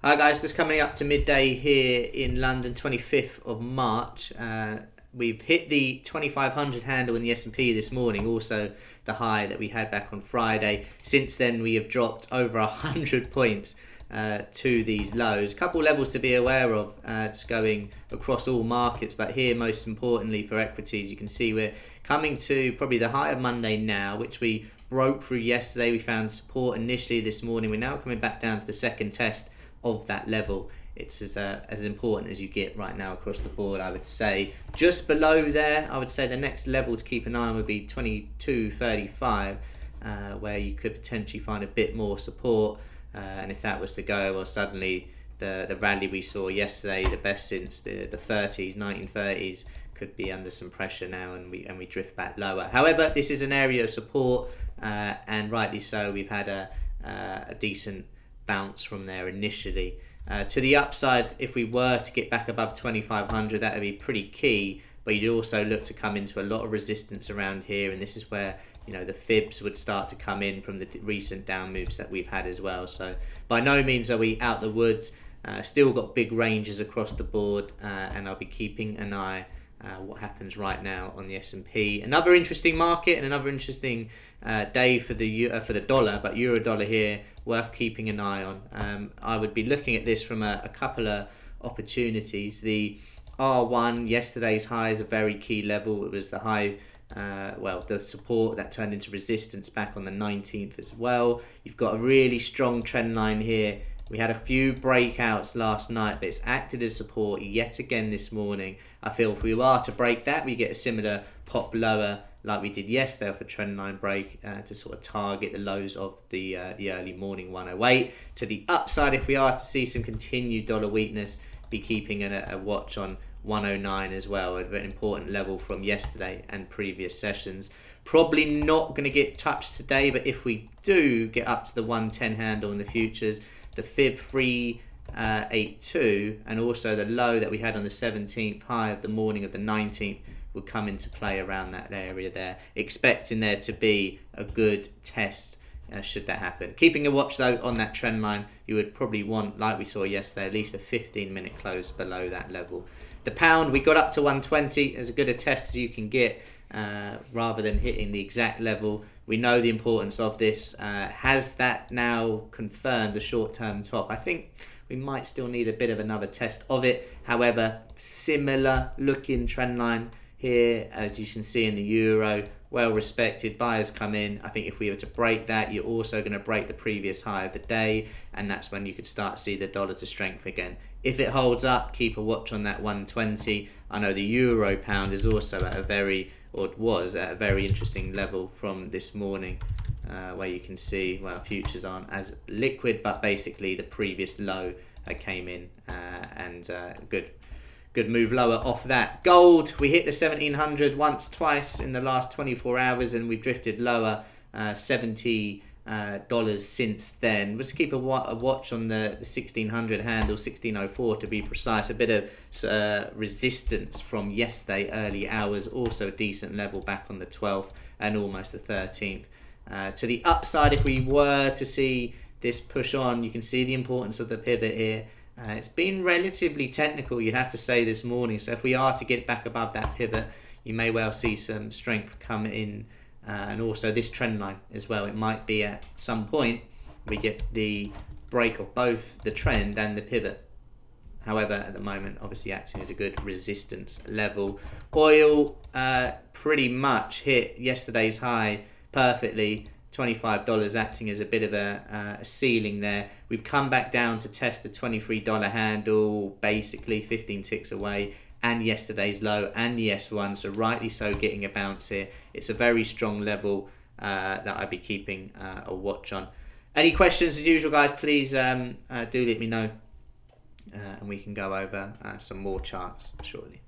Hi guys, just coming up to midday here in London, 25th of March. We've hit the 2500 handle in the S&P this morning, also the high that we had back on Friday. Since then we have dropped over 100 points to these lows. A couple levels to be aware of, just going across all markets, but here most importantly for equities, you can see we're coming to probably the high of Monday now, which we broke through yesterday. We found support initially this morning. We're now coming back down to the second test of that level. It's as important as you get right now across the board, I would say. Just below there, I would say the next level to keep an eye on would be 22.35, where you could potentially find a bit more support. And if that was to go, well, suddenly the rally we saw yesterday, the best since the 30s, 1930s, could be under some pressure now, and we drift back lower. However, this is an area of support, and rightly so. We've had a decent bounce from there initially. To the upside, if we were to get back above 2500, that would be pretty key, but you'd also look to come into a lot of resistance around here, and this is where the fibs would start to come in from the recent down moves that we've had as well. So by no means are we out the woods. Still got big ranges across the board, and I'll be keeping an eye what happens right now on the S&P. Another interesting market and another interesting day for the dollar, but euro dollar here worth keeping an eye on. I would be looking at this from a couple of opportunities. The R1, yesterday's high, is a very key level. It was the high, the support that turned into resistance back on the 19th as well. You've got a really strong trend line here. We had a few breakouts last night, but it's acted as support yet again this morning. I feel if we are to break that, we get a similar pop lower like we did yesterday off a trend line break to sort of target the lows of the early morning 108. To the upside, if we are to see some continued dollar weakness, be keeping a watch on 109 as well, a very important level from yesterday and previous sessions. Probably not going to get touched today, but if we do get up to the 110 handle in the futures, the fib 382 and also the low that we had on the 17th, high of the morning of the 19th, will come into play around that area there. Expecting there to be a good test should that happen. Keeping a watch though on that trend line, you would probably want, like we saw yesterday, at least a 15-minute close below that level. The pound, we got up to 120, as good a test as you can get, rather than hitting the exact level. We know the importance of this. Has that now confirmed the short-term top? I think we might still need a bit of another test of it. However, similar looking trend line here, as you can see in the euro, well respected. Buyers come in. I think if we were to break that, you're also going to break the previous high of the day, and that's when you could start to see the dollar to strength again. If it holds up, keep a watch on that 120. I know the euro pound is also at was at a very interesting level from this morning, where you can see, well, futures aren't as liquid, but basically the previous low came in, and good move lower off that. Gold, we hit the 1700 twice in the last 24 hours, and we've drifted lower, $70 since then. Let's keep a watch on the 1600 handle, 1604 to be precise. A bit of resistance from yesterday early hours, also a decent level back on the 12th and almost the 13th. To the upside, if we were to see this push on, you can see the importance of the pivot here. It's been relatively technical, you'd have to say, this morning. So if we are to get back above that pivot, you may well see some strength come in. And also this trend line as well. It might be at some point we get the break of both the trend and the pivot. However, at the moment, obviously acting as a good resistance level. Oil pretty much hit yesterday's high perfectly. $25 acting as a bit of a ceiling there. We've come back down to test the $23 handle, basically 15 ticks away, and yesterday's low and the S1, so rightly so getting a bounce here. It's a very strong level that I'd be keeping a watch on. Any questions as usual, guys, please do let me know, and we can go over some more charts shortly.